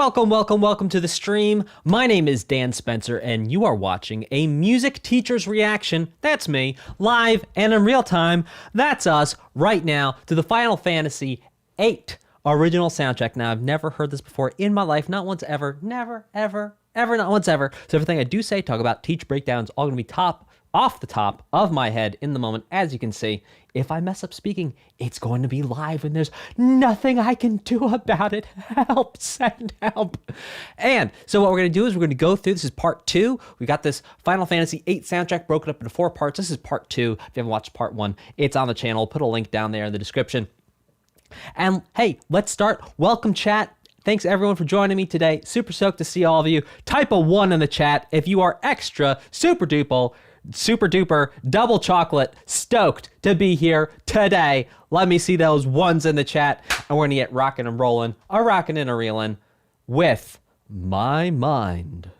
Welcome to the stream. My name is Dan Spencer, and you are watching a music teacher's reaction, that's me, live and in real time, that's us, right now, to the Final Fantasy VIII original soundtrack. Now, I've never heard this before in my life, not once ever, never, ever, not once ever. So everything I do say, talk about, teach, breakdowns, all gonna be off the top of my head in the moment. As you can see, if I mess up speaking, it's going to be live and there's nothing I can do about it. Help, send help. And so what we're going to do is we're going to go through, this is part 2. We got this Final Fantasy VIII soundtrack broken up into 4 parts. This is part 2. If you haven't watched part 1, it's on the channel. I'll put a link down there in the description. And hey, let's start. Welcome, chat. Thanks everyone for joining me today. Super stoked to see all of you. Type a 1 in the chat if you are extra super duper double chocolate stoked to be here today. Let me see those ones in the chat, and we're gonna get rocking and rolling, a rocking and a reeling with My Mind.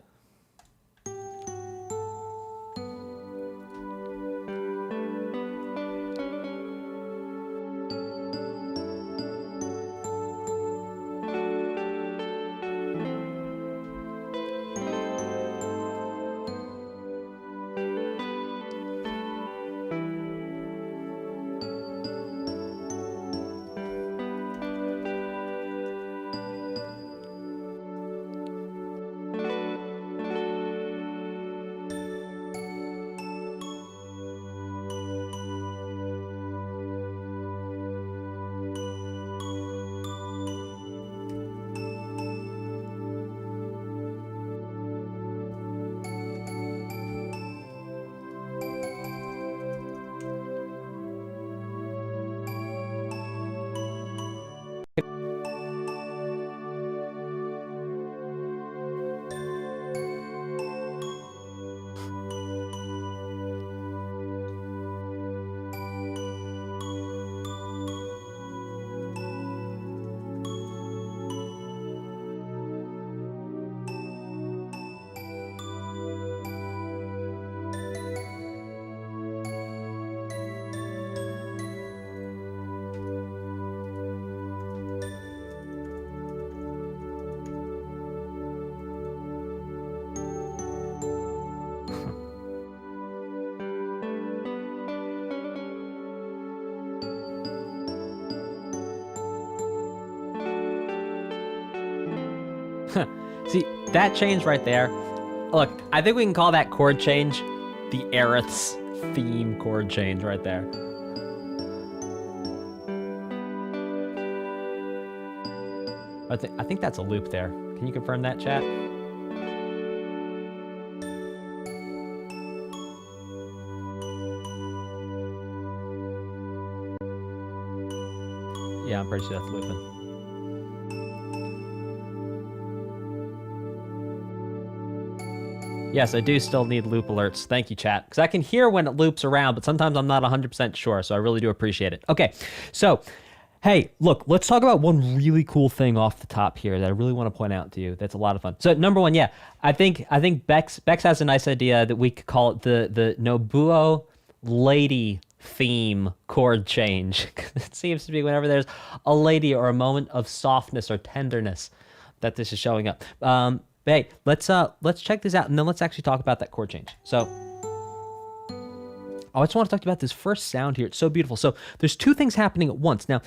See, that change right there. Look, I think we can call that chord change the Aerith's theme chord change right there. I think that's a loop there. Can you confirm that, chat? Yeah, I'm pretty sure that's looping. Yes, I do still need loop alerts. Thank you, chat. Because I can hear when it loops around, but sometimes I'm not 100% sure, so I really do appreciate it. Okay, so, hey, look, let's talk about one really cool thing off the top here that I really want to point out to you. That's a lot of fun. So, number one, yeah, I think Bex has a nice idea that we could call it the Nobuo Lady theme chord change. It seems to be whenever there's a lady or a moment of softness or tenderness that this is showing up. Hey, let's check this out, and then let's actually talk about that chord change. So, I just want to talk about this first sound here. It's so beautiful. So, there's 2 things happening at once. Now,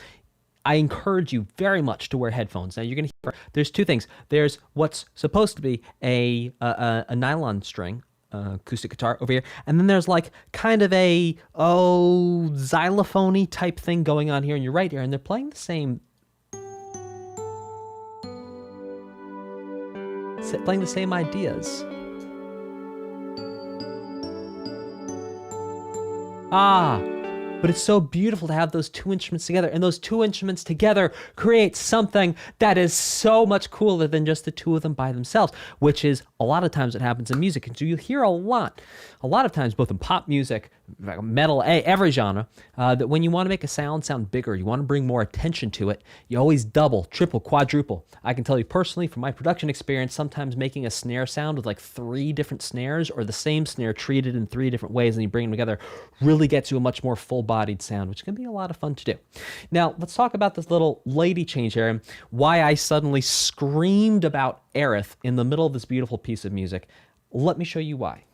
I encourage you very much to wear headphones. Now, you're going to hear, there's 2 things. There's what's supposed to be a nylon string, acoustic guitar over here, and then there's like kind of a, xylophone-y type thing going on here in your right ear, and they're playing the same ideas. But it's so beautiful to have those 2 instruments together, and those 2 instruments together create something that is so much cooler than just the 2 of them by themselves, which is a lot of times what happens in music. And so you hear a lot of times, both in pop music, metal, every genre, that when you want to make a sound bigger, you want to bring more attention to it, you always double, triple, quadruple. I can tell you personally from my production experience, sometimes making a snare sound with like 3 different snares or the same snare treated in 3 different ways and you bring them together really gets you a much more full-bodied sound, which can be a lot of fun to do. Now, let's talk about this little lady change here and why I suddenly screamed about Aerith in the middle of this beautiful piece of music. Let me show you why.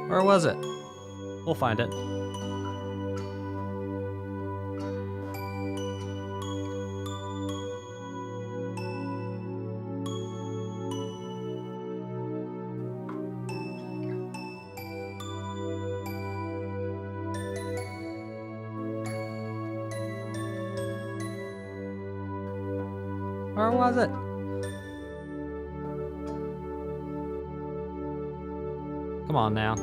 Where was it? We'll find it. Where was it? Come on now.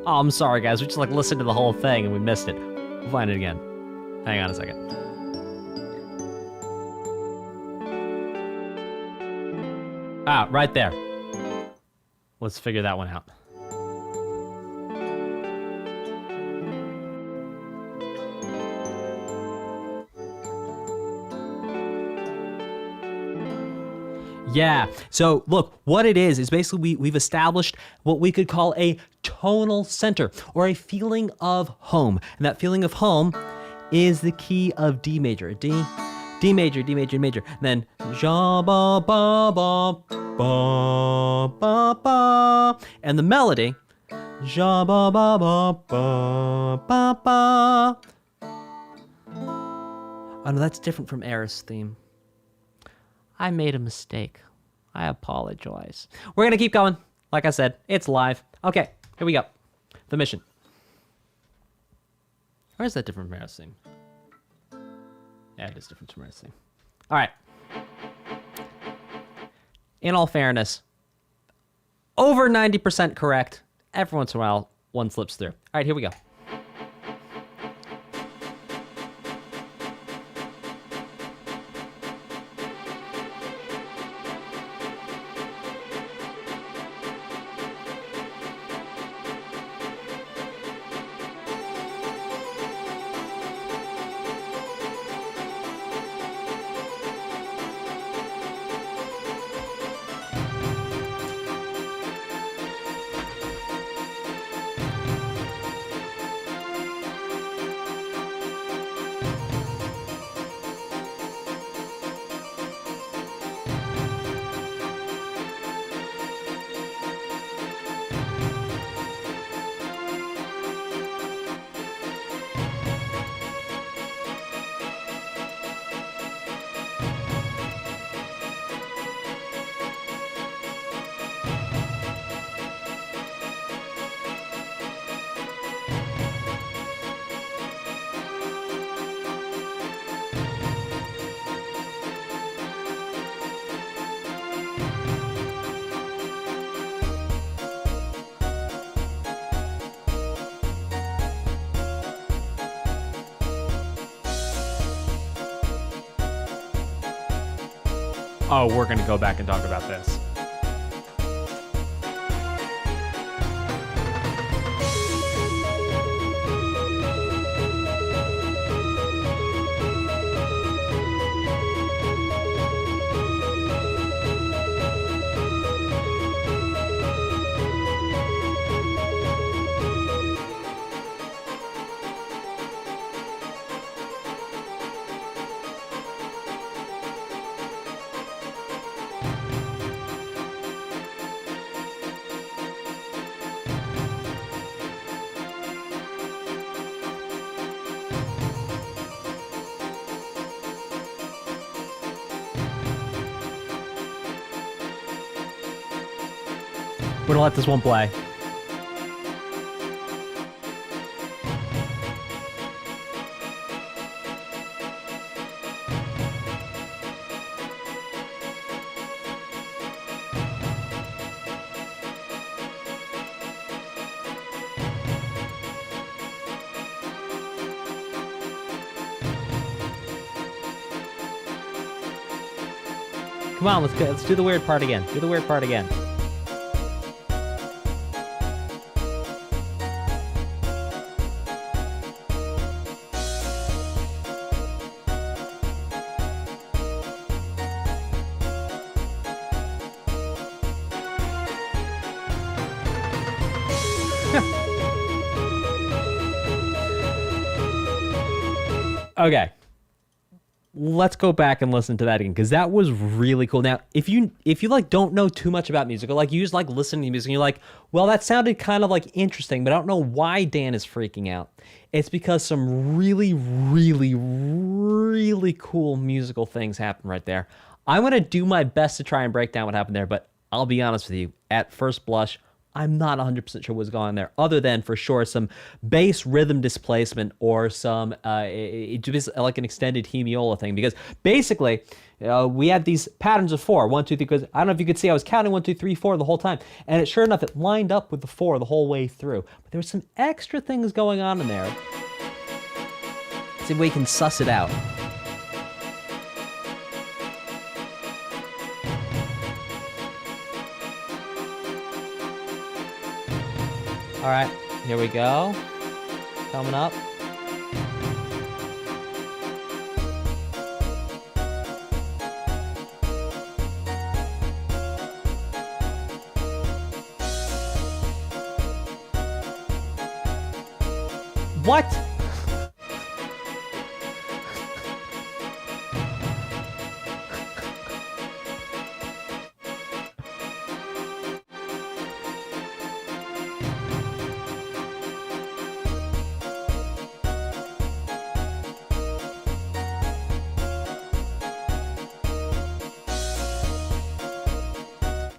Oh, I'm sorry, guys. We just like listened to the whole thing and we missed it. We'll find it again. Hang on a second. Ah, right there. Let's figure that one out. Yeah, so look, what it is basically we've established what we could call a tonal center or a feeling of home. And that feeling of home is the key of D major. D major, D major, D major. And then ja ba ba ba ba ba ba. And the melody ja ba ba ba ba ba ba. Oh no, that's different from Aerith's theme. I made a mistake. I apologize. We're going to keep going. Like I said, it's live. Okay, here we go. The mission. Or is that different from Aerith's theme? Yeah, it is different from Aerith's theme. All right. In all fairness, over 90% correct. Every once in a while, one slips through. All right, here we go. Oh, we're going to go back and talk about this. We're gonna let this one play. Come on, let's go. Let's do the weird part again. Do the weird part again. Okay. Let's go back and listen to that again, because that was really cool. Now, if you like don't know too much about music, or like you just like listening to music and you're like, well, that sounded kind of like interesting, but I don't know why Dan is freaking out. It's because some really, really, really cool musical things happen right there. I'm going to do my best to try and break down what happened there, but I'll be honest with you, at first blush, I'm not 100% sure what's going on there, other than for sure some bass rhythm displacement or some just like an extended hemiola thing. Because basically, we had these patterns of 4, 1, 2, 3. Because I don't know if you could see, I was counting 1, 2, 3, 4 the whole time, and sure enough, it lined up with the 4 the whole way through. But there were some extra things going on in there. Let's see if we can suss it out. All right, here we go. Coming up. What?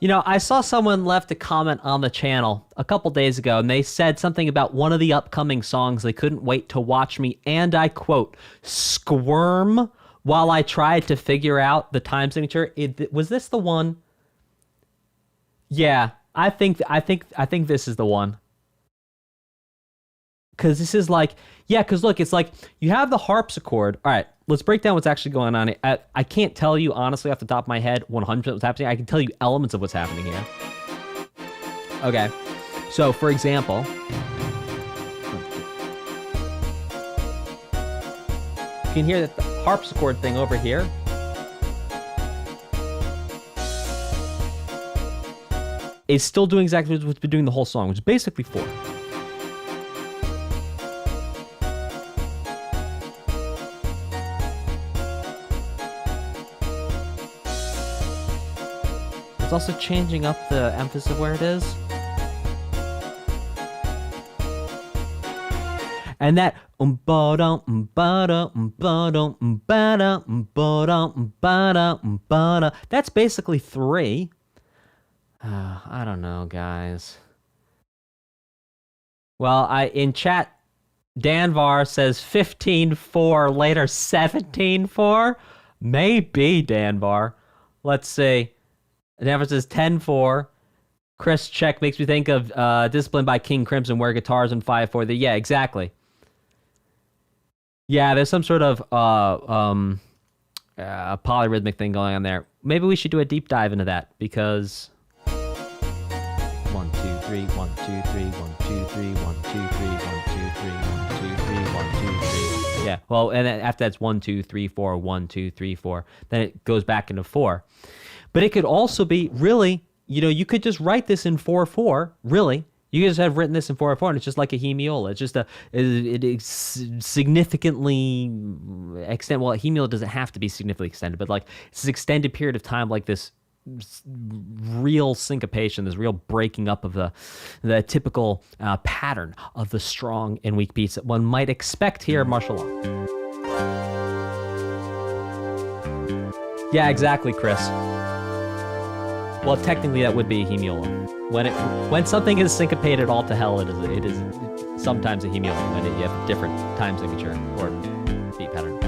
You know, I saw someone left a comment on the channel a couple days ago, and they said something about one of the upcoming songs. They couldn't wait to watch me, and I quote, squirm while I tried to figure out the time signature. Was this the one? Yeah, I think this is the one. Because this is like, yeah, because look, it's like you have the harpsichord. All right, let's break down what's actually going on. I can't tell you, honestly, off the top of my head, 100% what's happening. I can tell you elements of what's happening here. Okay, so for example, you can hear that the harpsichord thing over here is still doing exactly what's been doing the whole song, which is basically 4. It's also changing up the emphasis of where it is. And that that's basically 3. I don't know, guys. Well, in chat, Danvar says 15-4, later 17-4. Maybe, Danvar. Let's see. Danvar says 10-4. Chris Check makes me think of Discipline by King Crimson, where guitars in 5-4. Yeah, exactly. Yeah, there's some sort of polyrhythmic thing going on there. Maybe we should do a deep dive into that, because 1, 2, 3, 1, 2, 3, 1, 2, 3, 1, 2, 3, 1, 2, 3, 1, 2, 3, 1, 2, 3. Yeah, well, and then after that's 1, 2, 3, 4, 1, 2, 3, 4. Then it goes back into 4. But it could also be, really, you know, you could just write this in 4/4, really. You could just have written this in 4/4, and it's just like a hemiola. It's just it is significantly extended. Well, a hemiola doesn't have to be significantly extended, but like it's an extended period of time, like this real syncopation, this real breaking up of the typical pattern of the strong and weak beats that one might expect here in martial law. Yeah, exactly, Chris. Well, technically that would be a hemiola. when something is syncopated all to hell, it is sometimes a hemulum when you have different time signature or beat pattern.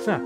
Huh.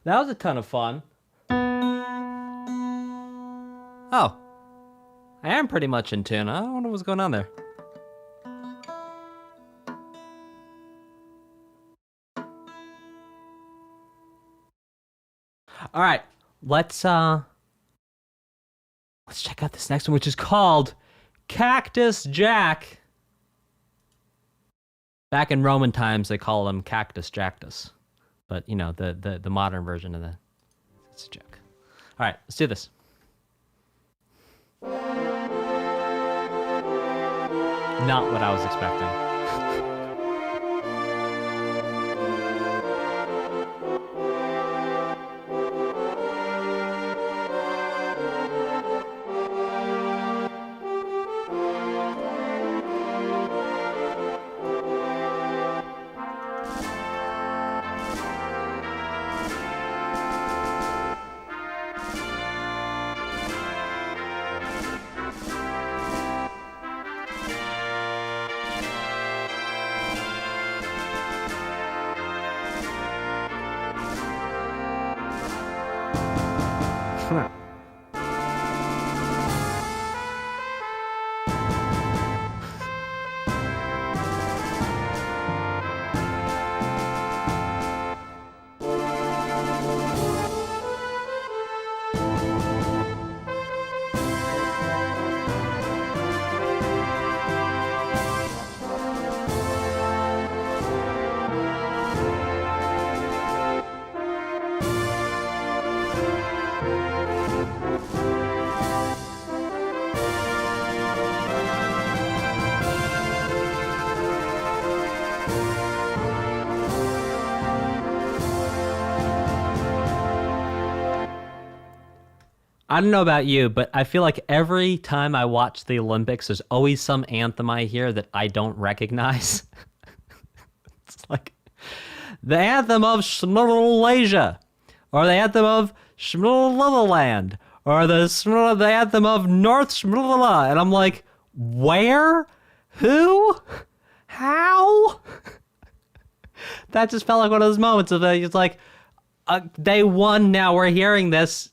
That was a ton of fun. Oh. I am pretty much in tune. I don't know what's going on there. All right. Let's check out this next one, which is called Cactus Jack. Back in Roman times, they call him Cactus Jactus. But, you know, the modern version of that. It's a joke. All right, let's do this. Not what I was expecting. I don't know about you, but I feel like every time I watch the Olympics, there's always some anthem I hear that I don't recognize. It's like the anthem of Malaysia, or the anthem of Land, or the anthem of North, and I'm like, where? Who? How? That just felt like one of those moments of it's like, they won, now we're hearing this.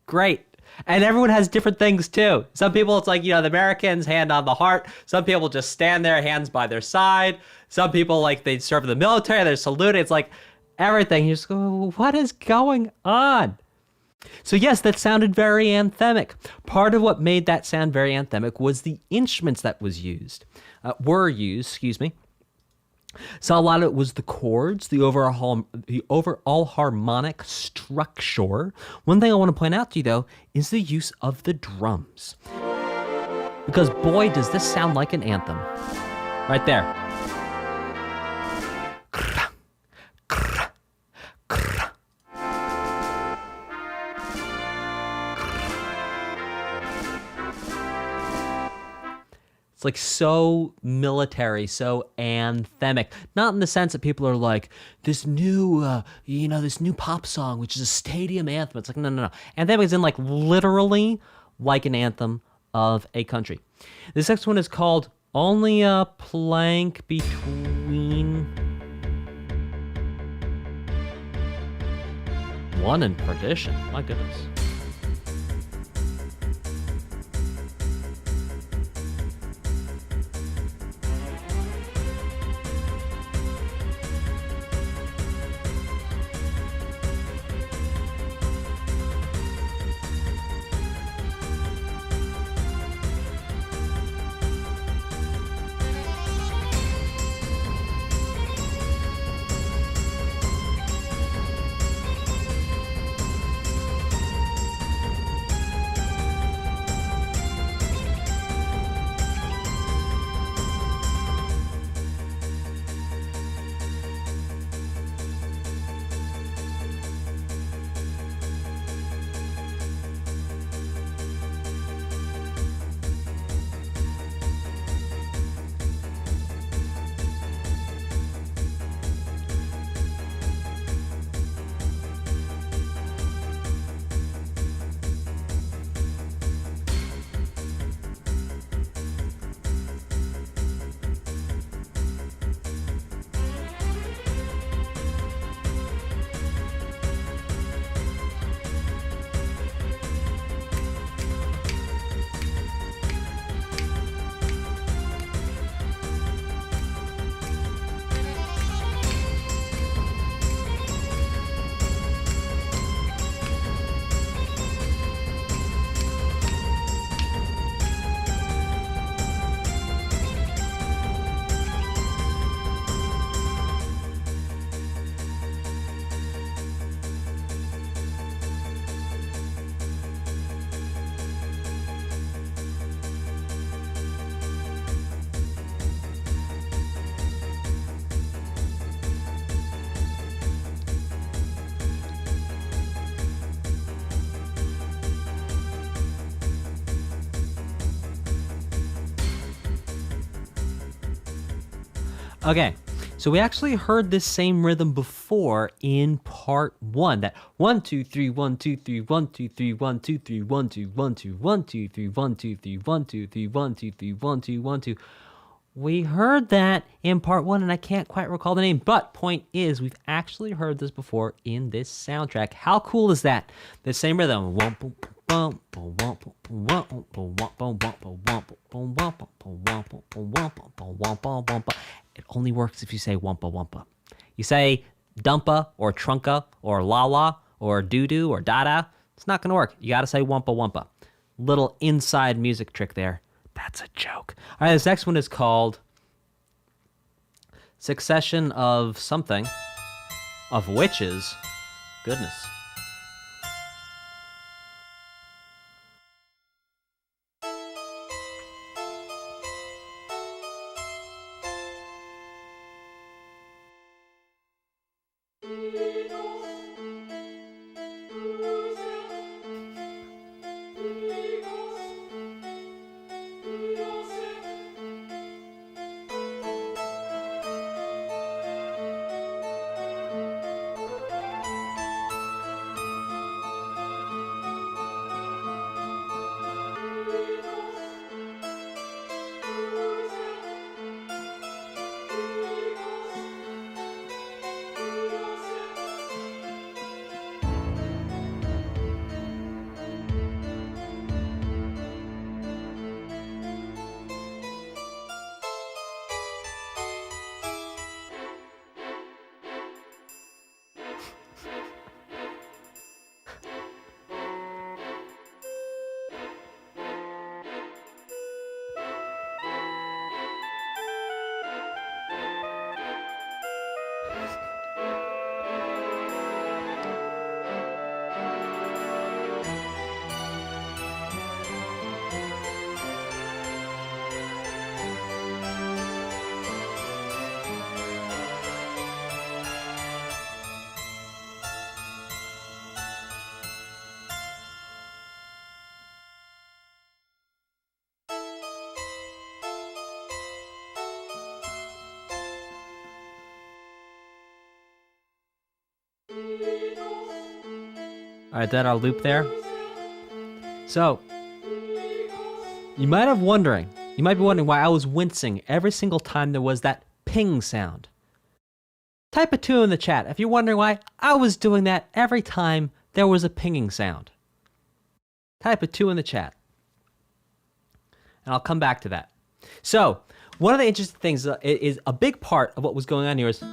Great. And everyone has different things too. Some people, it's like, the Americans, hand on the heart. Some people just stand there, hands by their side. Some people, like, they serve in the military, they're saluting. It's like everything. You just go, what is going on? So yes, that sounded very anthemic. Part of what made that sound very anthemic was the instruments that were used. So a lot of it was the chords, the overall harmonic structure. One thing I want to point out to you, though, is the use of the drums. Because boy, does this sound like an anthem. Right there. It's like so military, so anthemic. Not in the sense that people are like, this new pop song, which is a stadium anthem. It's like, no. Anthemic is in like literally like an anthem of a country. This next one is called Only a Plank Between One and Perdition. My goodness. Okay, so we actually heard this same rhythm before in part 1. That 1 2 3 1 2 3 1 2 3 1 2 3 1 2 1 2 1 2 3 1 2 3 1 2 3 1 2 3 1 2 1 2. We heard that in part 1, and I can't quite recall the name. But point is, we've actually heard this before in this soundtrack. How cool is that? The same rhythm. It only works if you say wumpa wumpa. You say dumpa or trunka or la or doo-doo or dada, it's not going to work. You got to say wumpa wumpa. Little inside music trick there. That's a joke. All right, this next one is called Succession of Something, of Witches. Goodness. All right, that our loop there. So, you might be wondering why I was wincing every single time there was that ping sound. Type a 2 in the chat if you're wondering why I was doing that every time there was a pinging sound. Type a 2 in the chat. And I'll come back to that. So, one of the interesting things is a big part of what was going on here is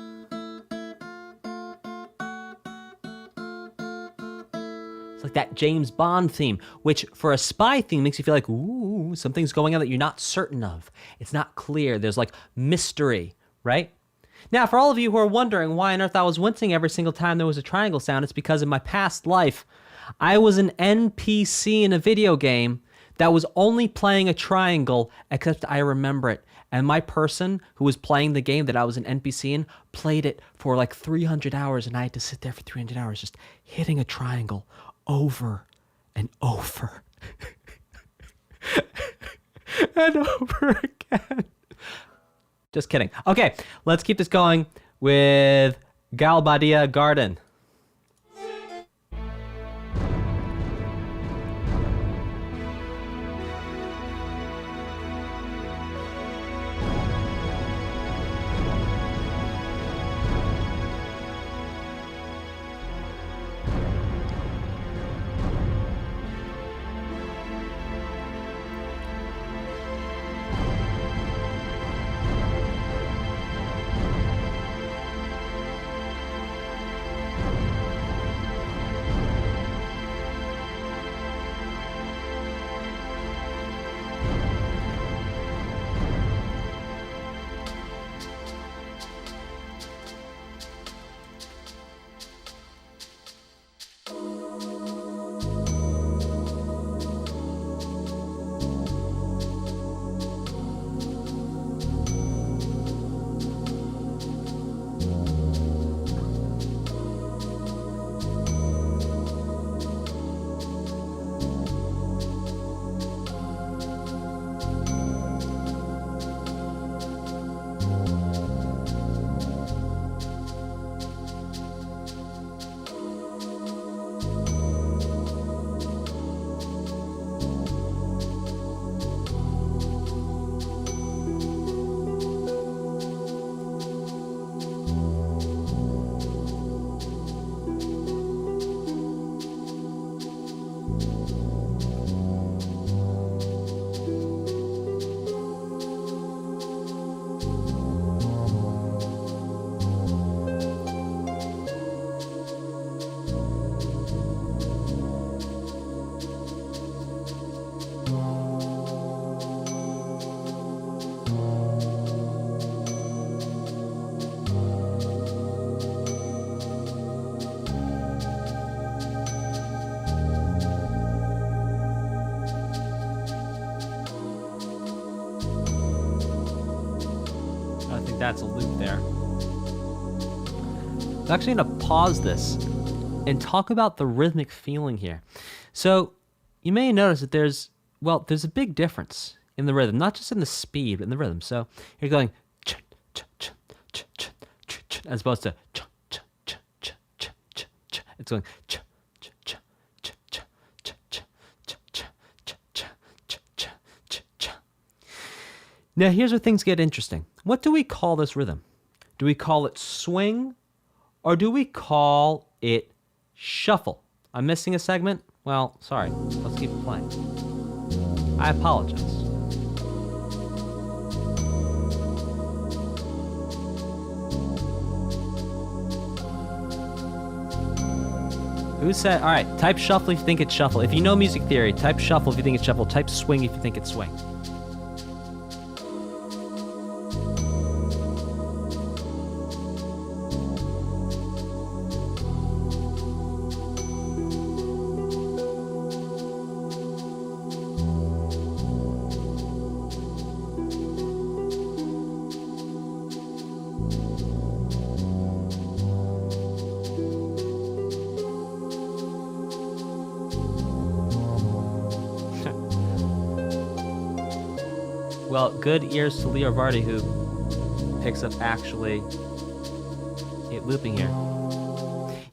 it's like that James Bond theme, which for a spy theme makes you feel like, ooh, something's going on that you're not certain of. It's not clear. There's like mystery, right? Now, for all of you who are wondering why on earth I was wincing every single time there was a triangle sound, it's because in my past life, I was an NPC in a video game that was only playing a triangle, except I remember it. And my person who was playing the game that I was an NPC in played it for like 300 hours, and I had to sit there for 300 hours just hitting a triangle over and over and over again. Just kidding. Okay, let's keep this going with Galbadia GARDEN. That's a loop there. I'm actually going to pause this and talk about the rhythmic feeling here. So you may notice that there's a big difference in the rhythm, not just in the speed, but in the rhythm. So you're going as opposed to it's going Now, here's where things get interesting. What do we call this rhythm? Do we call it swing or do we call it shuffle? I'm missing a segment? Well, sorry. Let's keep it playing. I apologize. Who said? All right, type shuffle if you think it's shuffle. If you know music theory, type shuffle if you think it's shuffle. Type swing if you think it's swing. Well, good ears to Leo Vardy, who picks up actually it looping here.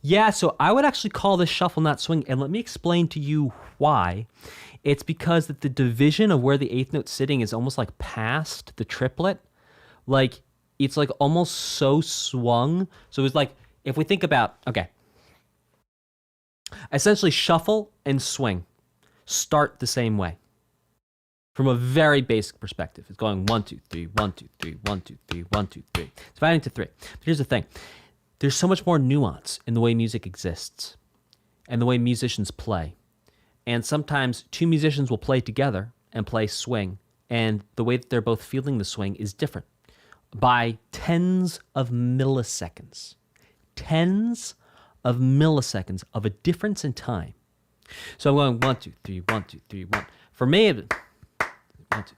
Yeah, so I would actually call this shuffle, not swing, and let me explain to you why. It's because that the division of where the eighth note's sitting is almost like past the triplet. Like, it's like almost so swung. So it's like, if we think about, okay, essentially shuffle and swing start the same way. From a very basic perspective, it's going 1, 2, 3, 1, 2, 3, 1, 2, 3, 1, 2, 3. It's dividing to 3. But here's the thing. There's so much more nuance in the way music exists and the way musicians play. And sometimes two musicians will play together and play swing, and the way that they're both feeling the swing is different by tens of milliseconds. Tens of milliseconds of a difference in time. So I'm going 1, 2, 3, 1, 2, 3, 1. For me, 1, 2, 1, 2.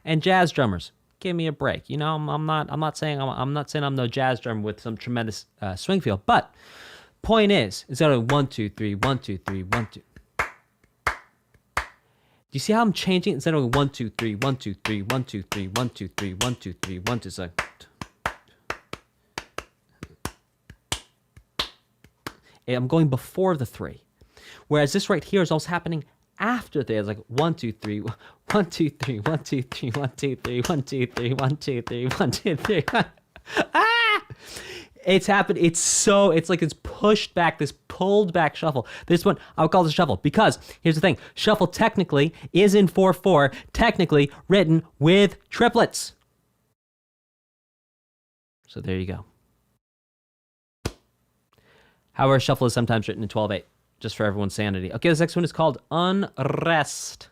And jazz drummers, give me a break. You know, I'm not saying I'm no jazz drummer with some tremendous swing feel. But point is that a 1, 2, 3, 1, 2, 3, 1, 2. Do you see how I'm changing instead of 1, 2, 3, 1, 2, 3, 1, 2, 3, 1, 2, 3, 1, 2, 3, 1, 2, 3. I'm going before the 3. Whereas this right here is also happening after the, it's like 1, 2, 3, 1, 2, 3, 1, 2, 3, 1, 2, 3, 1, 2, 3, 1, 2, 3, 1, 2, 3. Ah! It's happened. It's like it's pushed back, this pulled back shuffle. This one, I would call this a shuffle because here's the thing. Shuffle technically is in 4/4, technically written with triplets. So there you go. However, shuffle is sometimes written in 12/8, just for everyone's sanity. Okay, this next one is called Unrest.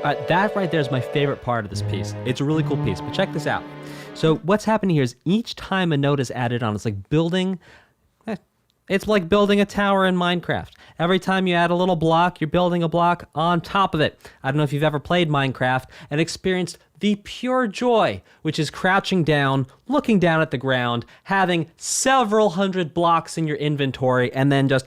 That right there is my favorite part of this piece. It's a really cool piece, but check this out. So what's happening here is each time a note is added on, it's like building a tower in Minecraft. Every time you add a little block, you're building a block on top of it. I don't know if you've ever played Minecraft and experienced the pure joy, which is crouching down, looking down at the ground, having several hundred blocks in your inventory, and then just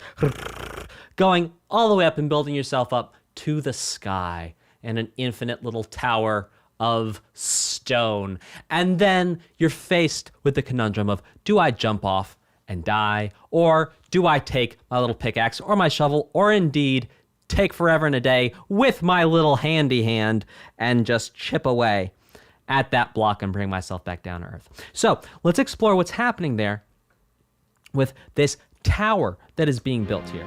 going all the way up and building yourself up to the sky and an infinite little tower of stone. And then you're faced with the conundrum of, do I jump off and die, or do I take my little pickaxe or my shovel, or indeed take forever and a day with my little handy hand and just chip away at that block and bring myself back down to earth? So let's explore what's happening there with this tower that is being built here.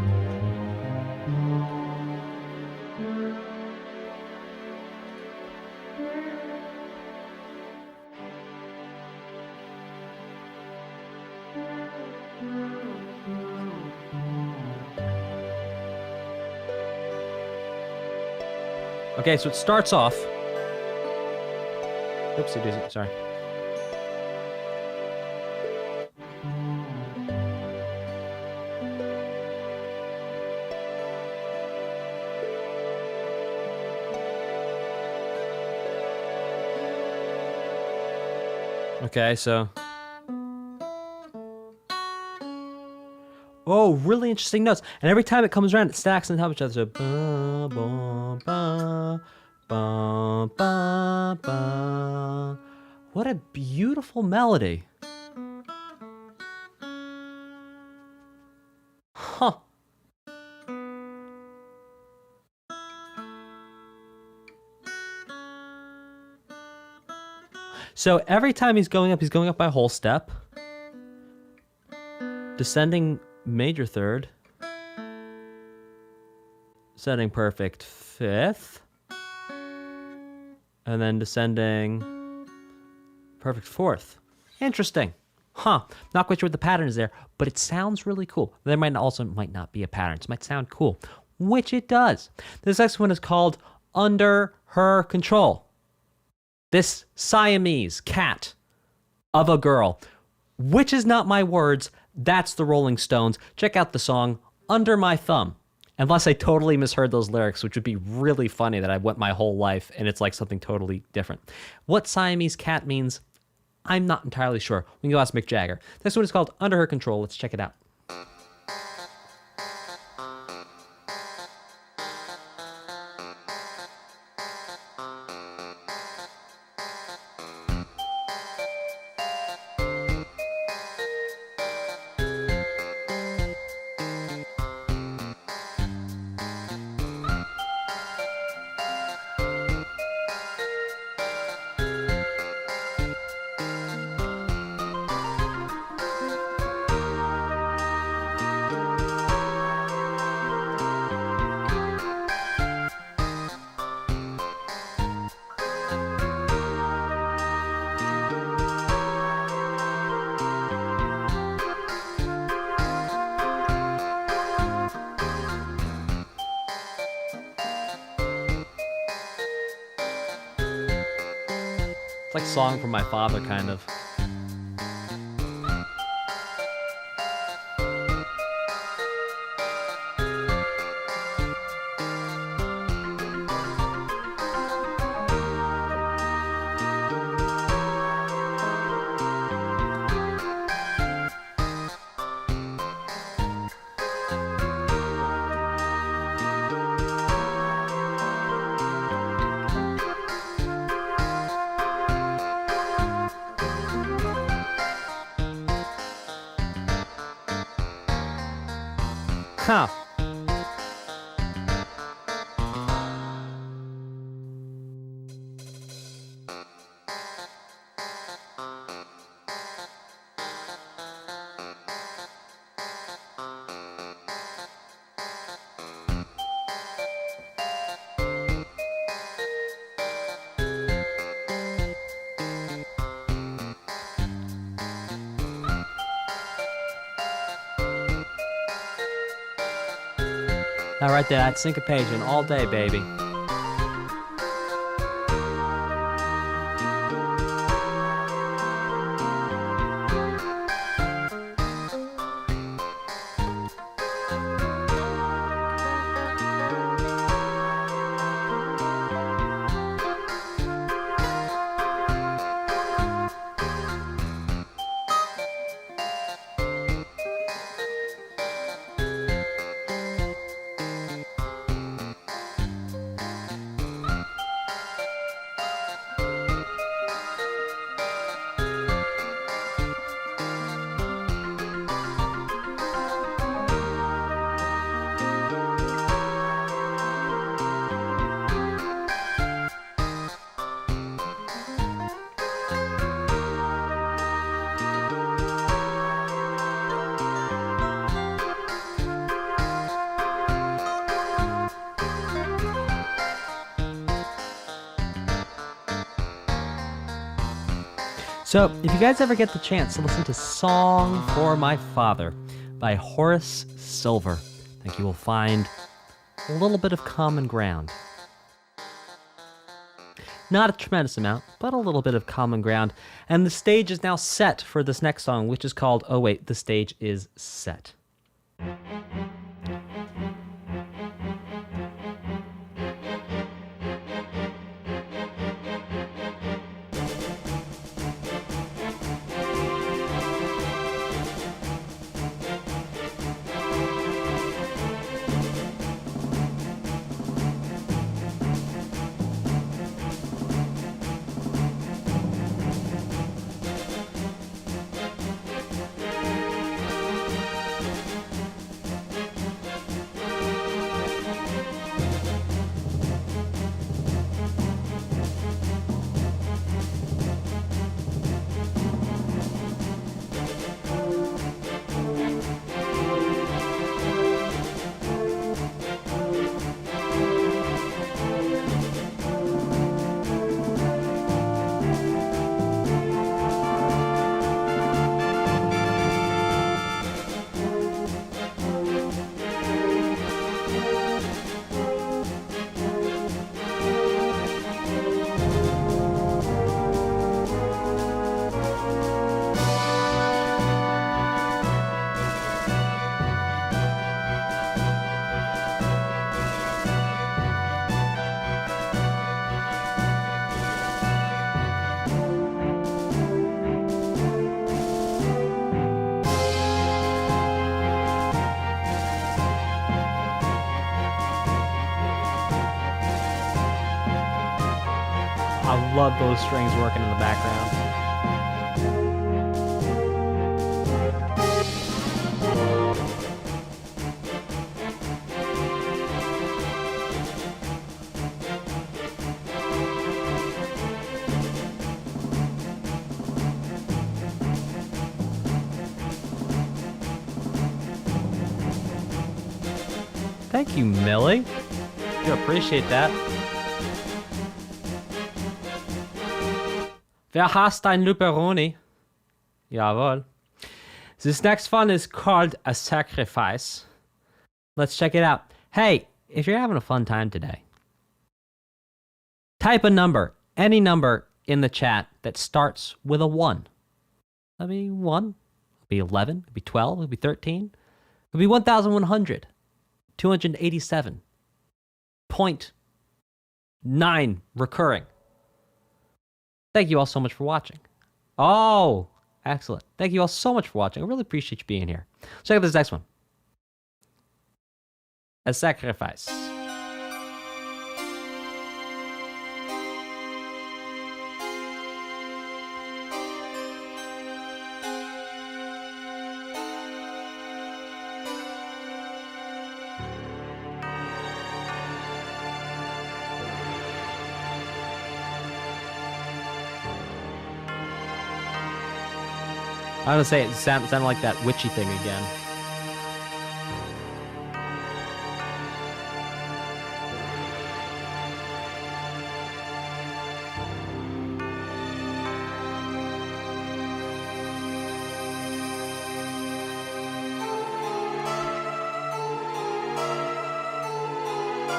Okay, so it starts off. Oopsie daisy, sorry. Okay, so. Oh, really interesting notes. And every time it comes around, it stacks on top of each other. So, ba, ba, ba, ba, ba, ba. What a beautiful melody. Huh. So every time he's going up by a whole step. Descending major third, descending perfect fifth, and then descending perfect fourth. Interesting. Huh. Not quite sure what the pattern is there, but it sounds really cool. There might not be a pattern. It might sound cool, which it does. This next one is called Under Her Control. This Siamese cat of a girl, which is not my words. That's the Rolling Stones. Check out the song Under My Thumb. Unless I totally misheard those lyrics, which would be really funny that I went my whole life and it's like something totally different. What Siamese cat means, I'm not entirely sure. We can go ask Mick Jagger. This one is called Under Her Control. Let's check it out. It's like a song from my father, kind of. Huh. Now right there, that's syncopation all day, baby. So, if you guys ever get the chance to listen to Song for My Father by Horace Silver, I think you will find a little bit of common ground. Not a tremendous amount, but a little bit of common ground. And the stage is now set for this next song, which is called Oh Wait, the Stage is Set. I love those strings working in the background. Thank you, Millie. Do appreciate that. Wer hasst ein Luperoni? Jawohl. This next one is called A Sacrifice. Let's check it out. Hey, if you're having a fun time today, type a number, any number in the chat that starts with a 1. That'd be 1. It'd be 11. It'd be 12. It'd be 13. It'd be 1,100. 287.9 recurring. Thank you all so much for watching. Oh, excellent. Thank you all so much for watching. I really appreciate you being here. Check out this next one. A Sacrifice. I was gonna say it sounded like that witchy thing again.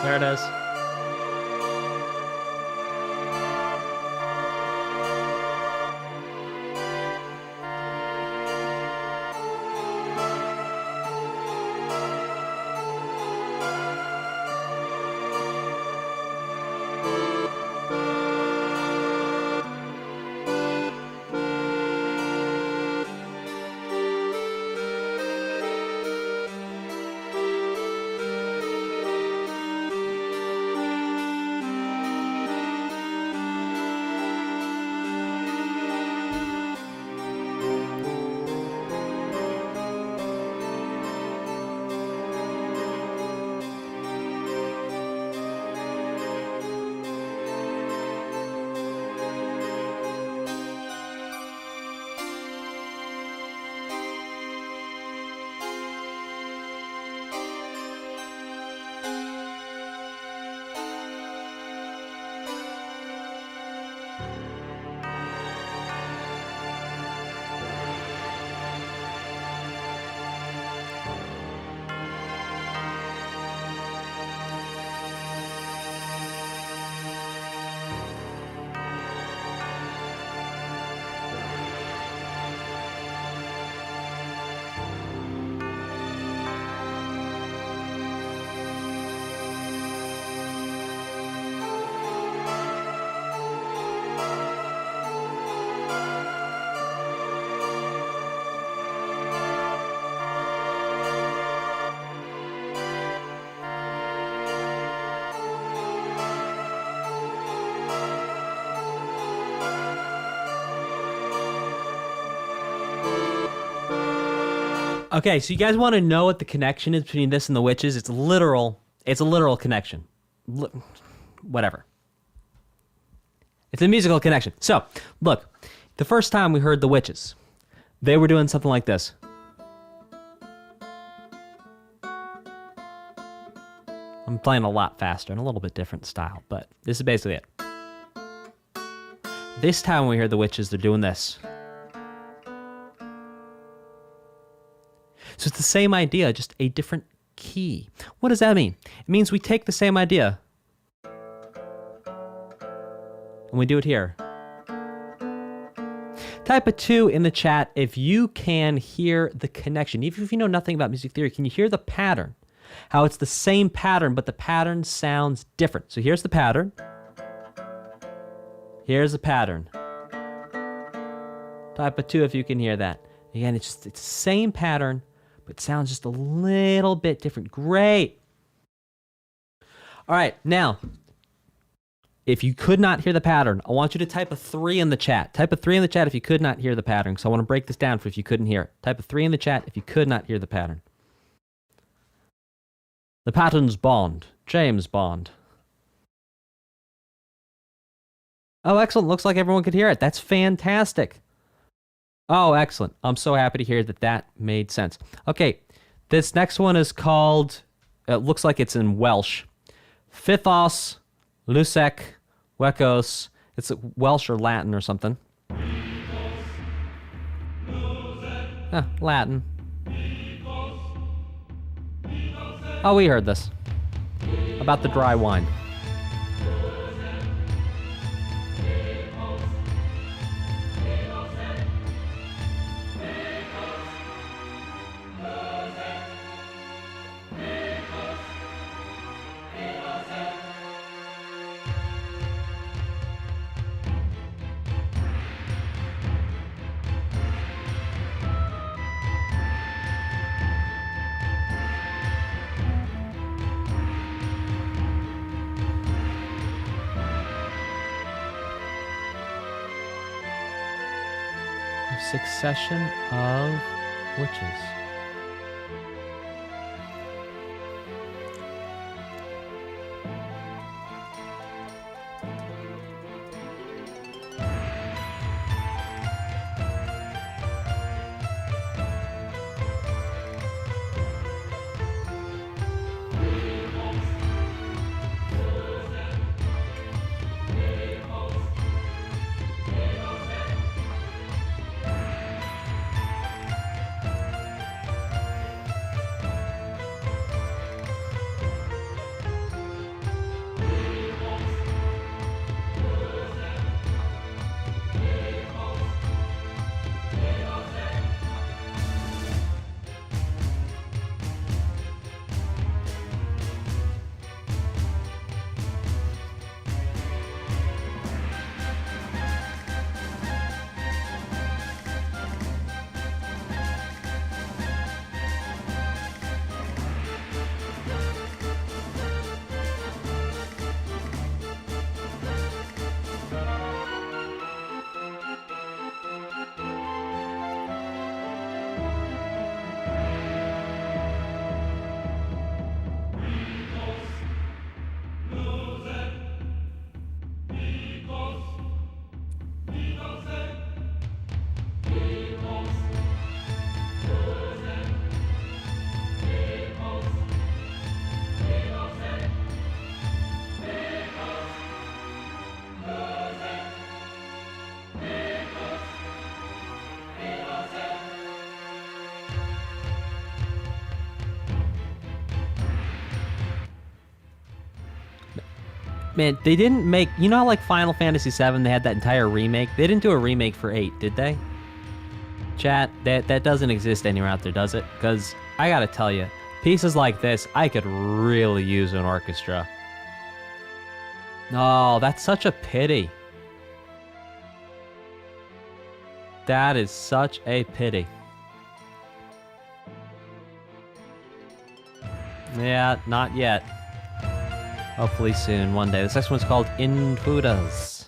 There it is. Okay, so you guys want to know what the connection is between this and the witches? It's literal. It's a literal connection. Whatever. It's a musical connection. So, look, the first time we heard the witches, they were doing something like this. I'm playing a lot faster and a little bit different style, but this is basically it. This time we hear the witches, they're doing this. So it's the same idea, just a different key. What does that mean? It means we take the same idea and we do it here. Type a 2 in the chat if you can hear the connection. Even if you know nothing about music theory, can you hear the pattern? How it's the same pattern, but the pattern sounds different. So here's the pattern. Here's the pattern. Type a 2 if you can hear that. Again, it's the same pattern, but it sounds just a little bit different. Great. All right, now, if you could not hear the pattern, I want you to type a 3 in the chat. Type a 3 in the chat if you could not hear the pattern, because I want to break this down for if you couldn't hear it. Type a 3 in the chat if you could not hear the pattern. The pattern's Bond. James Bond. Oh, excellent. Looks like everyone could hear it. That's fantastic. Oh, excellent. I'm so happy to hear that that made sense. Okay, this next one is called, it looks like it's in Welsh. FITHOS, LUSEC, WECOS. It's Welsh or Latin or something. Latin. Oh, we heard this. About the dry wine. Succession of witches. Man, they didn't make... You know how, like, Final Fantasy VII, they had that entire remake? They didn't do a remake for 8, did they? Chat, that doesn't exist anywhere out there, does it? Because, I gotta tell you, pieces like this, I could really use an orchestra. Oh, that's such a pity. That is such a pity. Yeah, not yet. Hopefully soon, one day. This next one's called Intruders.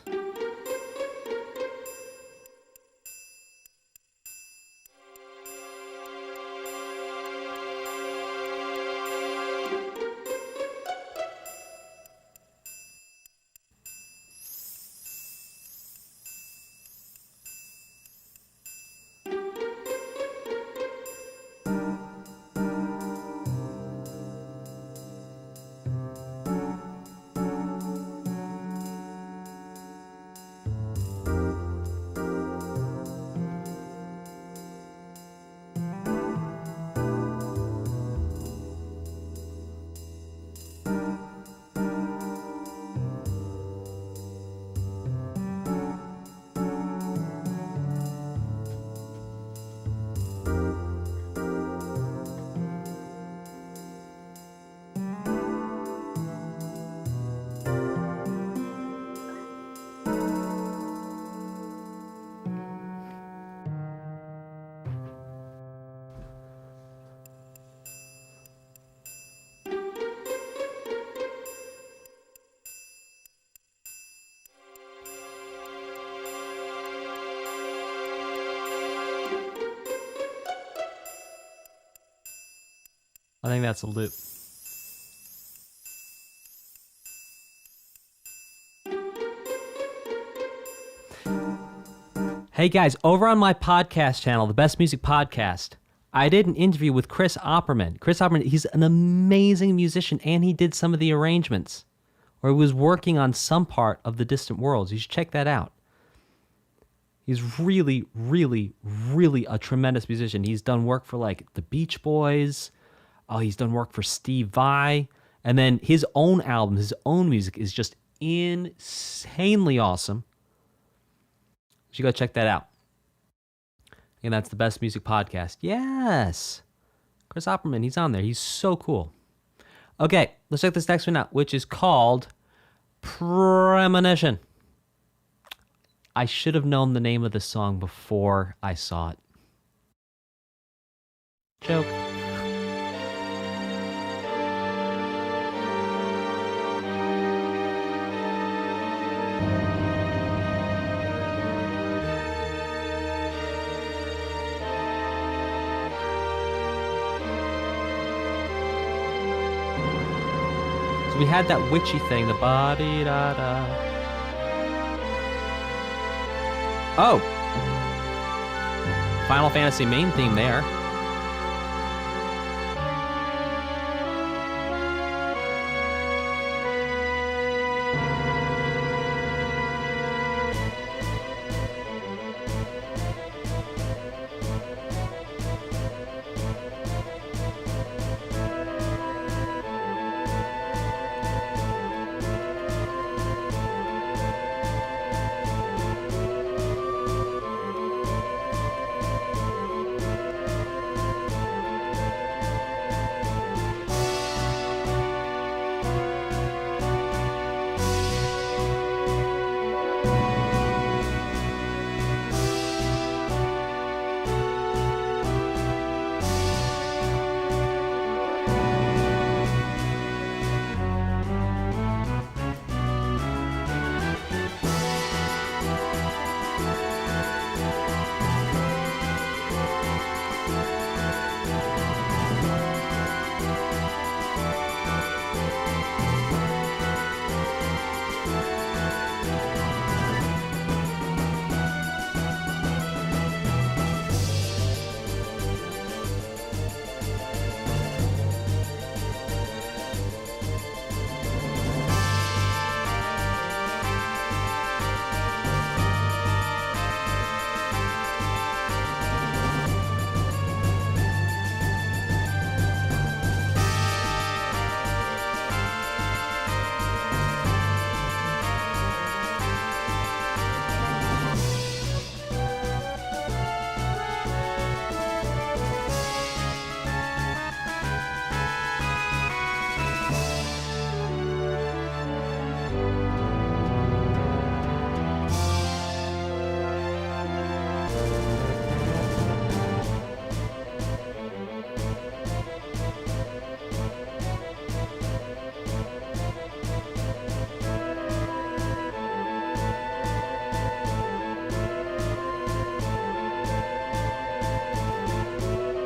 I think that's a loop. Hey guys, over on my podcast channel, the Best Music Podcast, I did an interview with Chris Opperman. Chris Opperman, he's an amazing musician, and he did some of the arrangements, or he was working on some part of The Distant Worlds. You should check that out. He's really, really, really a tremendous musician. He's done work for like the Beach Boys. Oh, he's done work for Steve Vai. And then his own album, his own music is just insanely awesome. You should go check that out. And that's the Best Music Podcast. Yes. Chris Opperman, he's on there. He's so cool. Okay, let's check this next one out, which is called Premonition. I should have known the name of the song before I saw it. Joke. So we had that witchy thing, the ba-dee-da-da. Oh! Final Fantasy main theme there.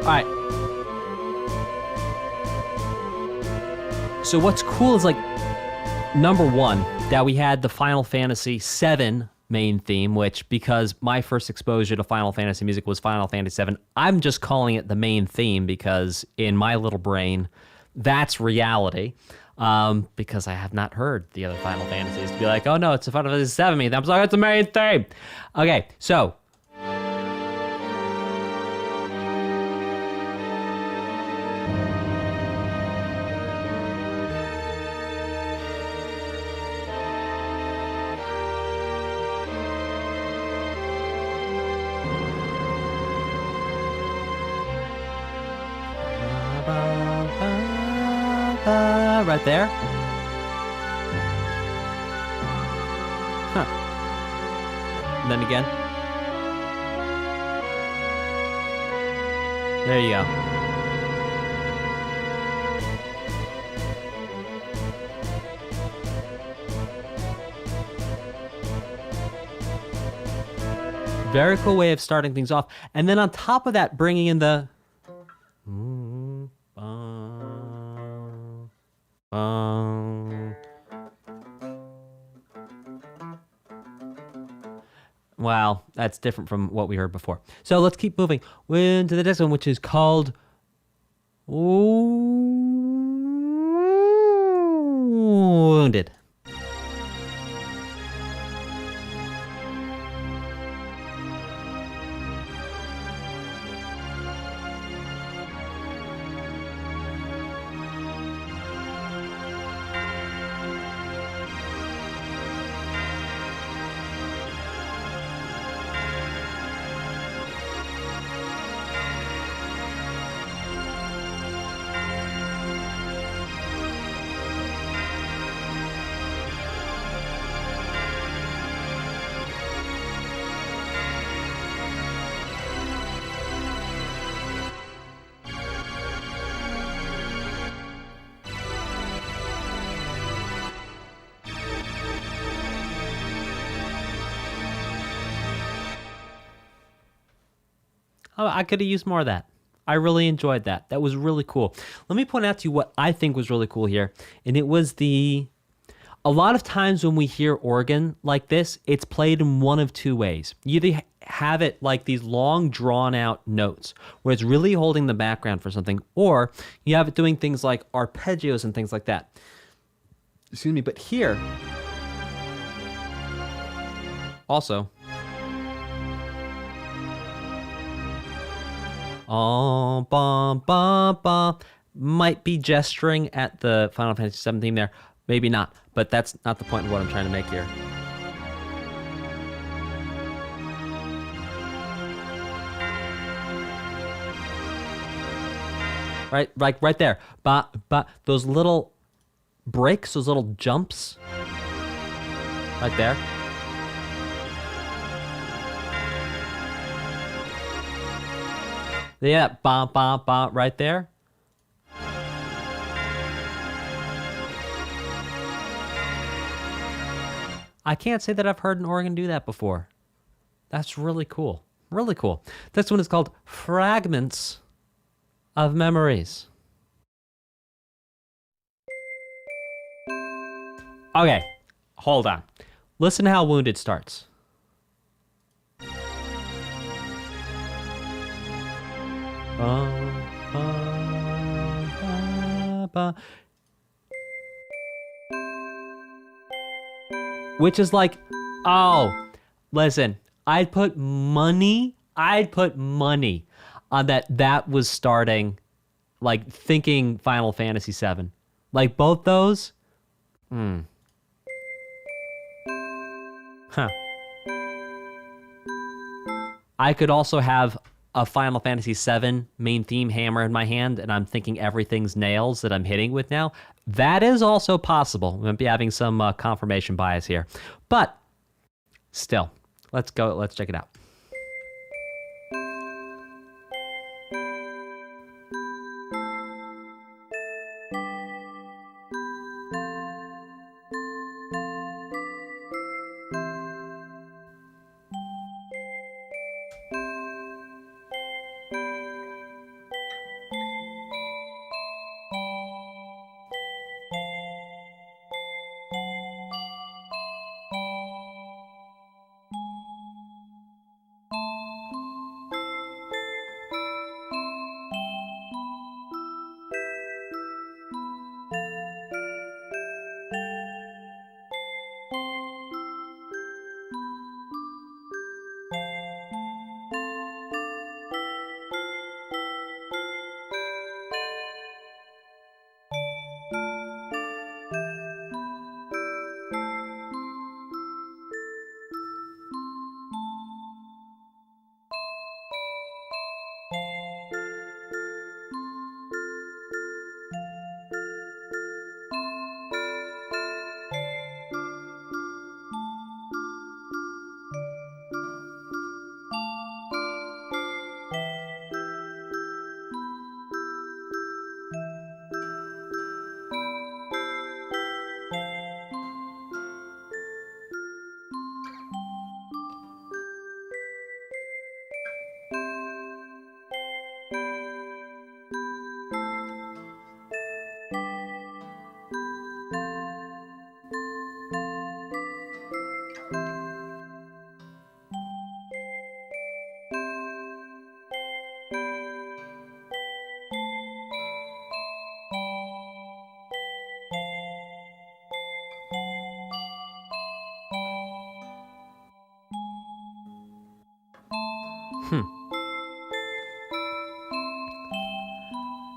All right. So what's cool is, like, number one, that we had the Final Fantasy VII main theme, which, because my first exposure to Final Fantasy music was Final Fantasy VII, I'm just calling it the main theme because in my little brain, that's reality. Because I have not heard the other Final Fantasies to be like, oh no, it's a Final Fantasy VII main theme. I'm sorry, it's the main theme. Okay, so right there. Huh. And then again. There you go. Very cool way of starting things off. And then on top of that, bringing in the... Wow, that's different from what we heard before. So let's keep moving into the next one, which is called Wounded. Oh, I could have used more of that. I really enjoyed that. That was really cool. Let me point out to you what I think was really cool here. And it was a lot of times when we hear organ like this, it's played in one of two ways. You either have it like these long drawn out notes where it's really holding the background for something, or you have it doing things like arpeggios and things like that. Excuse me, but here, also, might be gesturing at the Final Fantasy VII theme there. Maybe not, but that's not the point of what I'm trying to make here. Right, like right there. But those little breaks, those little jumps, right there. Yeah, ba right there. I can't say that I've heard an organ do that before. That's really cool. Really cool. This one is called Fragments of Memories. Okay, hold on. Listen to how Wounded starts. Which is like, oh, listen, I'd put money on that was starting, like, thinking Final Fantasy VII. Like, both those, Huh. I could also have a Final Fantasy VII main theme hammer in my hand, and I'm thinking everything's nails that I'm hitting with now. That is also possible. We might be having some confirmation bias here. But still, let's go. Let's check it out.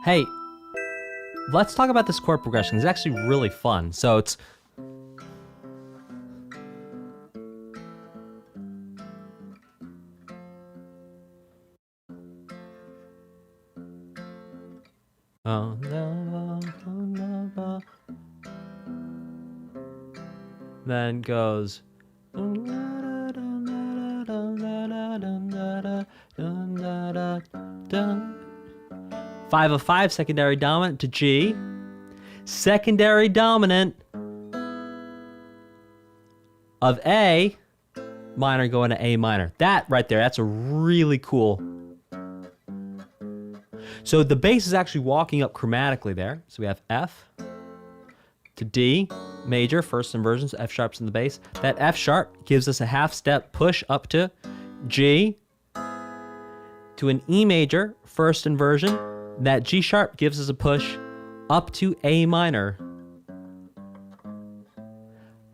Hey, let's talk about this chord progression. It's actually really fun. So it's... Then goes... 5 of 5, secondary dominant to G. Secondary dominant of A minor going to A minor. That right there, that's a really cool. So the bass is actually walking up chromatically there. So we have F to D major, first inversion, so F sharp's in the bass. That F sharp gives us a half step push up to G, to an E major, first inversion. That G sharp gives us a push up to A minor.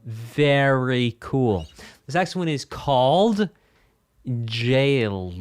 Very cool. This next one is called Jailed.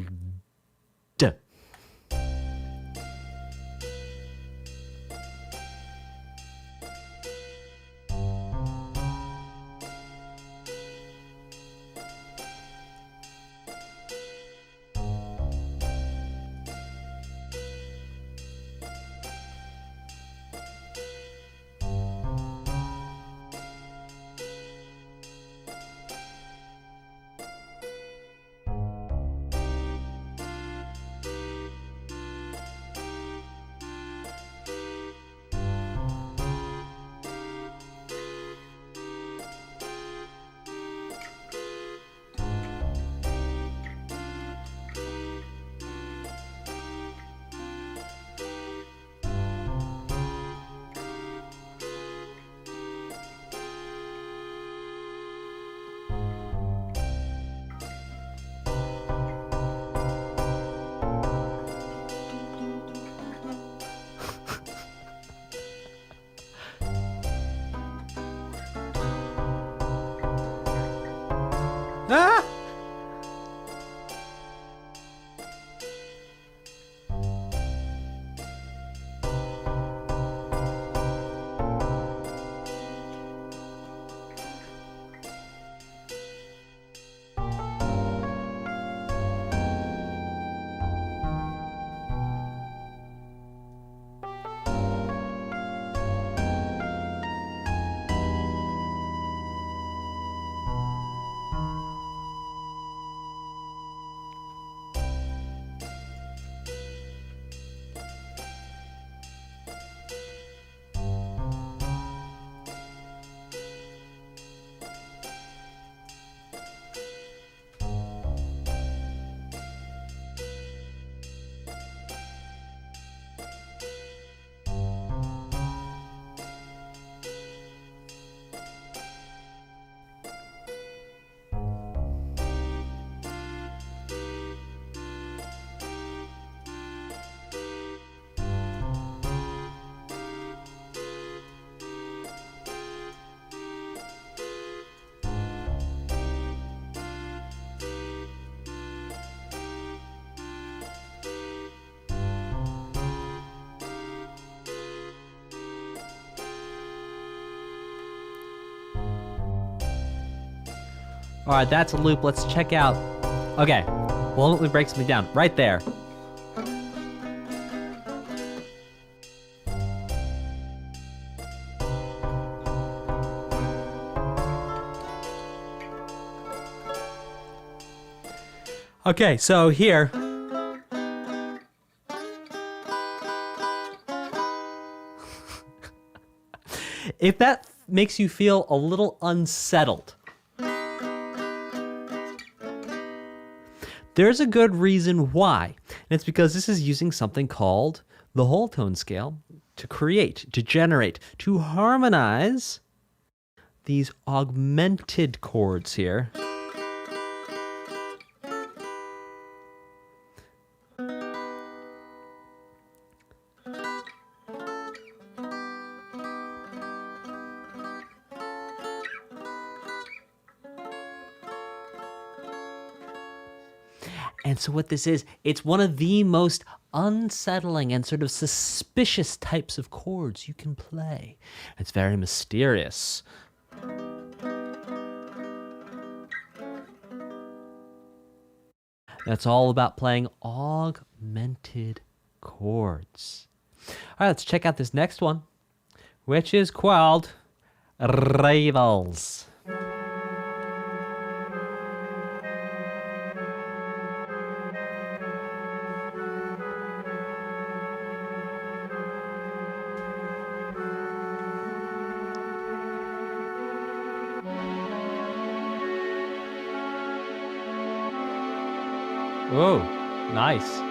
Ah! All right, that's a loop. Let's check out. Okay, well, let me break something down. Right there. Okay, so here. If that makes you feel a little unsettled, there's a good reason why. And it's because this is using something called the whole tone scale to create, to generate, to harmonize these augmented chords here. And so what this is, it's one of the most unsettling and sort of suspicious types of chords you can play. It's very mysterious. That's all about playing augmented chords. All right, let's check out this next one, which is called Rivals. Oh, nice.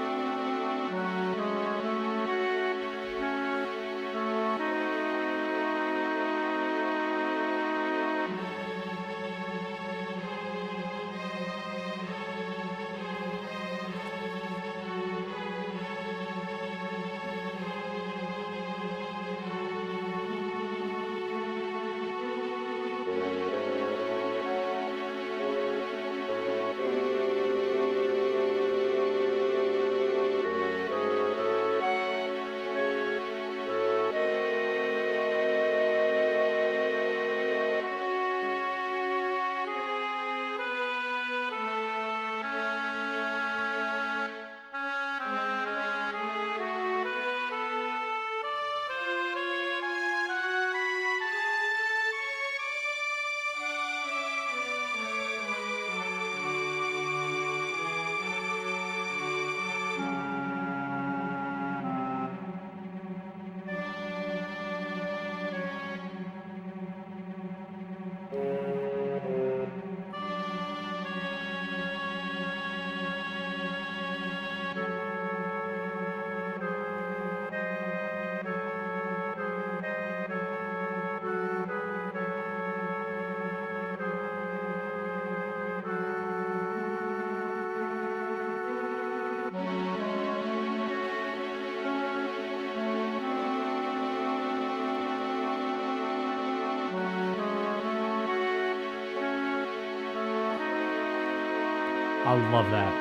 I love that.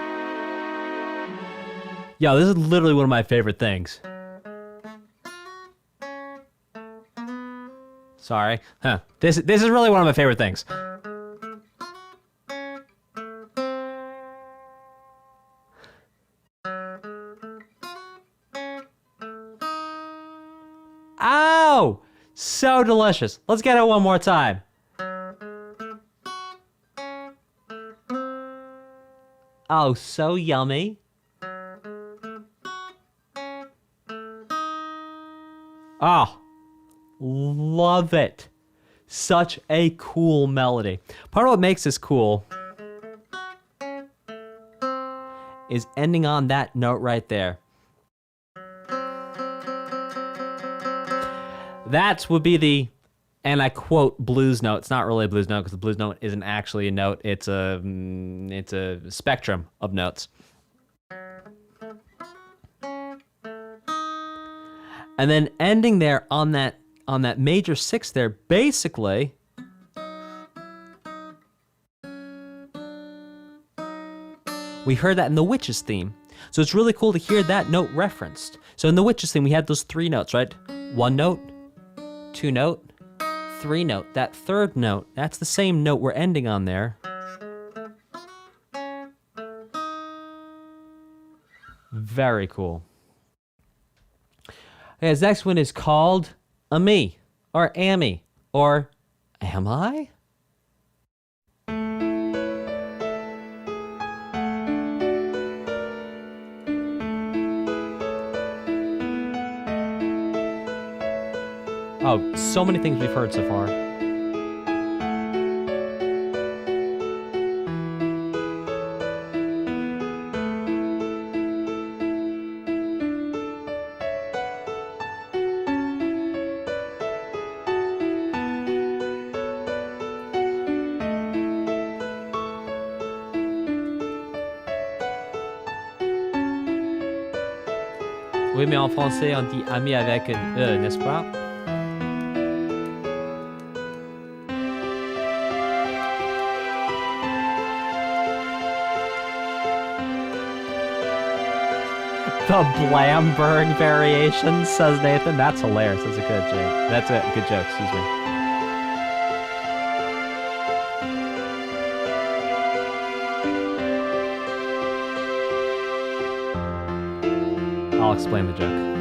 Yo, this is literally one of my favorite things. Sorry. Huh. This is really one of my favorite things. Ow! So delicious. Let's get it one more time. Oh, so yummy. Oh, love it. Such a cool melody. Part of what makes this cool is ending on that note right there. That would be the, and I quote, blues note. It's not really a blues note because the blues note isn't actually a note. It's a spectrum of notes. And then ending there on that major sixth there, basically we heard that in the Witches theme. So it's really cool to hear that note referenced. So in the Witches theme, we had those three notes, right? One note, two note, three note. That third note, that's the same note we're ending on there. Very cool. Okay, this next one is called Ami, or Ami, or Am I? Oh, so many things we've heard so far. Oui, mais en français, on dit ami avec un E, n'est-ce pas? The Blamberg variation, says Nathan. That's hilarious. That's a good joke. That's a good joke, excuse me. I'll explain the joke.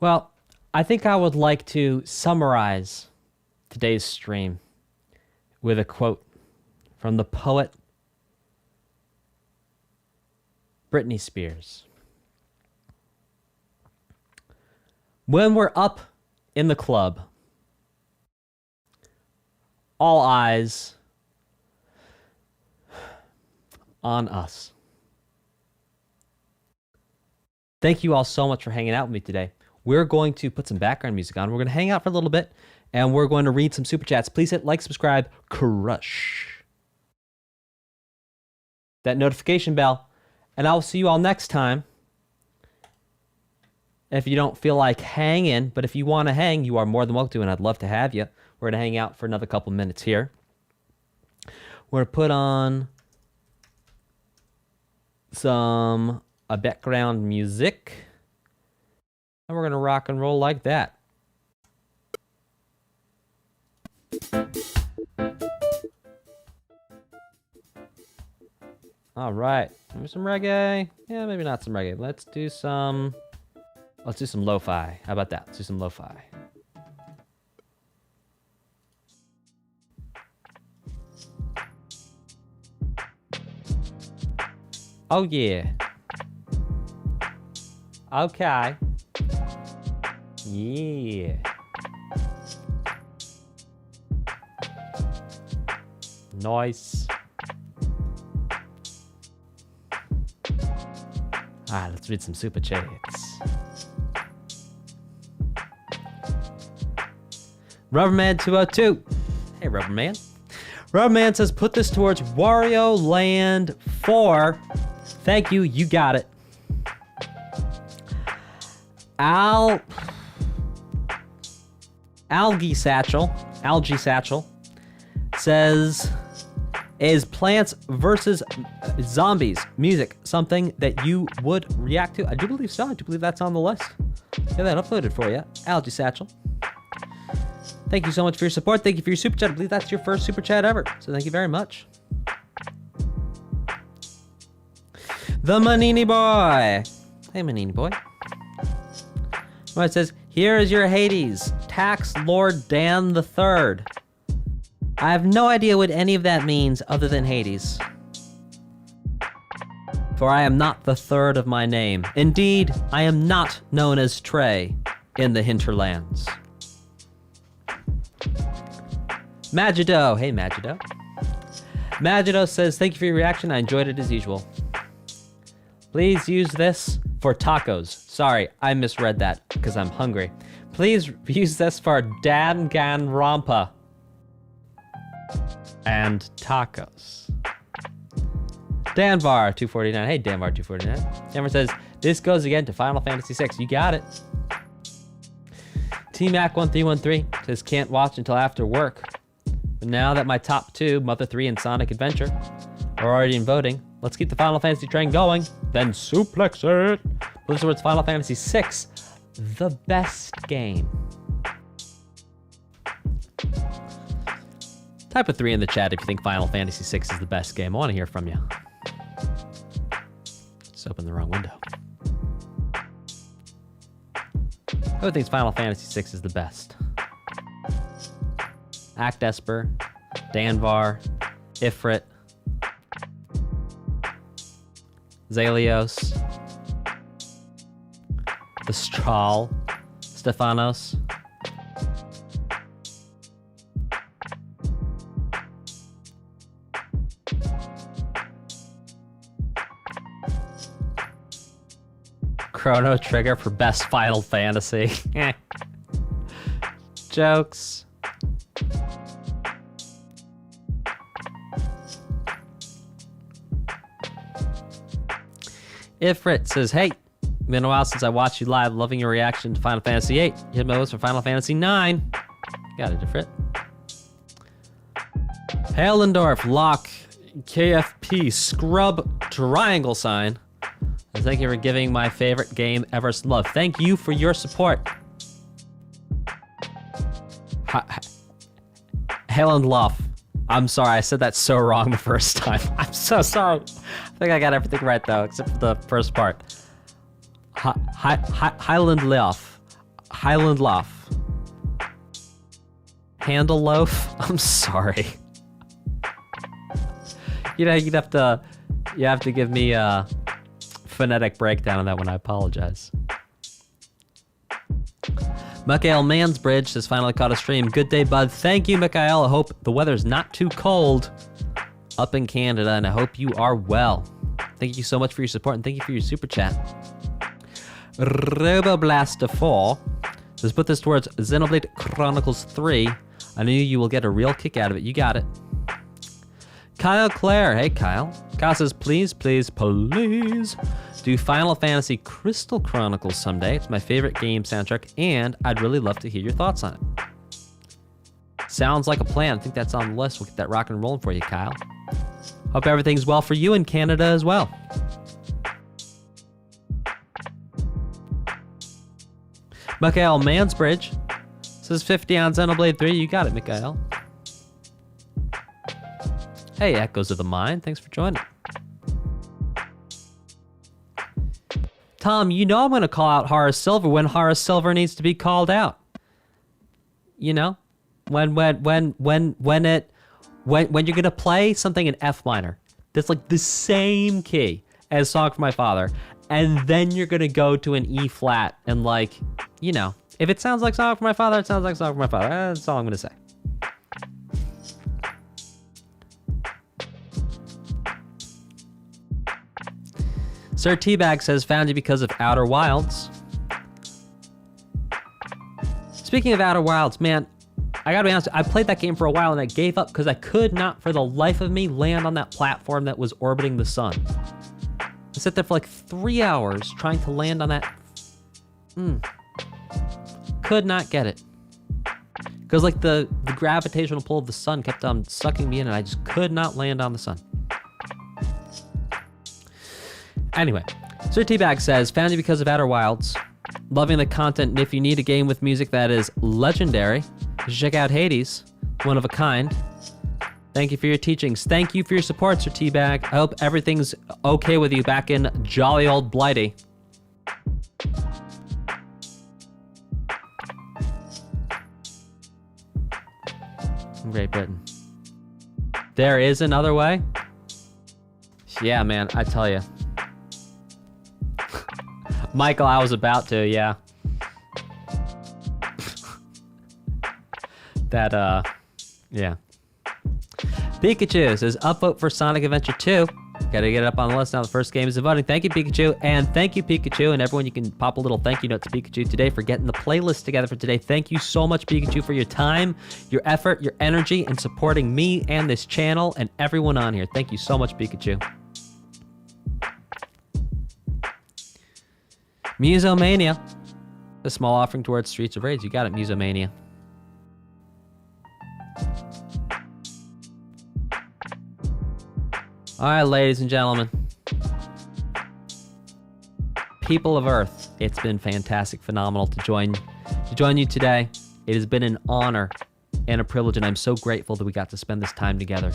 Well, I think I would like to summarize today's stream with a quote from the poet Britney Spears. When we're up in the club, all eyes on us. Thank you all so much for hanging out with me today. We're going to put some background music on. We're going to hang out for a little bit, and we're going to read some super chats. Please hit like, subscribe, crush that notification bell, and I'll see you all next time. If you don't feel like hanging, but if you want to hang, you are more than welcome to, and I'd love to have you. We're going to hang out for another couple minutes here. We're going to put on some background music, and we're going to rock and roll like that. All right, maybe some reggae. Yeah, maybe not some reggae. Let's do some lo-fi. How about that? Let's do some lo-fi. Oh, yeah. Okay. Yeah. Nice. Alright, let's read some super chats. Rubberman 202. Hey, Rubberman. Rubberman says, put this towards Wario Land 4. Thank you, you got it. Algae Satchel says, is Plants vs. Zombies music something that you would react to? I do believe so. I do believe that's on the list. Get that uploaded for you. Algae Satchel. Thank you so much for your support. Thank you for your super chat. I believe that's your first super chat ever. So thank you very much. The Manini Boy. Hey, Manini Boy. Well, it says, here is your Hades, Tax Lord Dan the Third. I have no idea what any of that means other than Hades. For I am not the third of my name. Indeed, I am not known as Trey in the hinterlands. Magido. Hey, Magido. Magido says, thank you for your reaction. I enjoyed it as usual. Please use this for tacos. Sorry, I misread that because I'm hungry. Please use this for Danganronpa and tacos. Danvar 249. Hey, Danvar 249. Danvar says, this goes again to Final Fantasy VI. You got it. T-Mac 1313 says, can't watch until after work. But now that my top two, Mother 3 and Sonic Adventure, are already in voting, let's keep the Final Fantasy train going, then suplex it. Move towards Final Fantasy VI, the best game. Type a 3 in the chat if you think Final Fantasy VI is the best game. I want to hear from you. Just opened the wrong window. Who thinks Final Fantasy VI is the best? Act Esper, Danvar, Ifrit, Zalios, the Strahl, Stefanos. Chrono Trigger for best Final Fantasy. Jokes. Ifrit says, hey, been a while since I watched you live, loving your reaction to Final Fantasy VIII. Hit my votes for Final Fantasy IX. Got it, Ifrit. Halendorf, Locke, KFP, Scrub, Triangle Sign. And thank you for giving my favorite game ever some love. Thank you for your support. Halendorf. I'm sorry, I said that so wrong the first time. I'm so sorry. I think I got everything right though, except for the first part. Highlandloaf. Handle loaf. I'm sorry. You know, you have to give me a phonetic breakdown on that one. I apologize. Mikhail Mansbridge has finally caught a stream. Good day, bud. Thank you, Mikhail. I hope the weather's not too cold up in Canada, and I hope you are well. Thank you so much for your support, and thank you for your super chat. Roboblaster4 says, put this towards Xenoblade Chronicles 3. I knew you will get a real kick out of it. You got it. Kyle Clare. Hey, Kyle. Kyle says, please do Final Fantasy Crystal Chronicles someday. It's my favorite game soundtrack, and I'd really love to hear your thoughts on it. Sounds like a plan. I think that's on the list. We'll get that rock and rolling for you, Kyle. Hope everything's well for you in Canada as well. Mikhail Mansbridge says 50 on Xenoblade 3. You got it, Mikhail. Hey, Echoes of the Mind. Thanks for joining. Tom, you know I'm going to call out Horus Silver when Horus Silver needs to be called out. You know? When you're going to play something in F minor that's like the same key as Song for My Father. And then you're going to go to an E flat and like, you know, if it sounds like Song for My Father, it sounds like Song for My Father. That's all I'm going to say. Sir Teabag says, found you because of Outer Wilds. Speaking of Outer Wilds, man, I gotta be honest, I played that game for a while and I gave up because I could not for the life of me land on that platform that was orbiting the sun. I sat there for like 3 hours trying to land on that. Could not get it. Because like the gravitational pull of the sun kept on sucking me in and I just could not land on the sun. Anyway, Sir Teabag says, found you because of Outer Wilds. Loving the content, and if you need a game with music that is legendary, you should check out Hades, one of a kind. Thank you for your teachings. Thank you for your support, Sir Teabag. I hope everything's okay with you back in jolly old Blighty. Great Britain. There is another way? Yeah, man, I tell you. Michael, I was about to, yeah. Yeah. Pikachu says, upvote for Sonic Adventure 2. Gotta get it up on the list now. The first game is voting. Thank you, Pikachu. And thank you, Pikachu. And everyone, you can pop a little thank you note to Pikachu today for getting the playlist together for today. Thank you so much, Pikachu, for your time, your effort, your energy, and supporting me and this channel and everyone on here. Thank you so much, Pikachu. Musomania. A small offering towards Streets of Rage. You got it, Musomania. All right, ladies and gentlemen. People of Earth, it's been fantastic, phenomenal to join you today. It has been an honor and a privilege, and I'm so grateful that we got to spend this time together.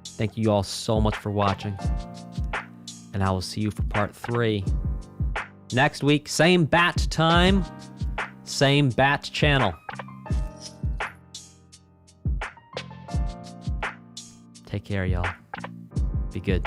Thank you all so much for watching. And I will see you for part 3 next week. Same bat time, same bat channel. Take care, y'all. Be good.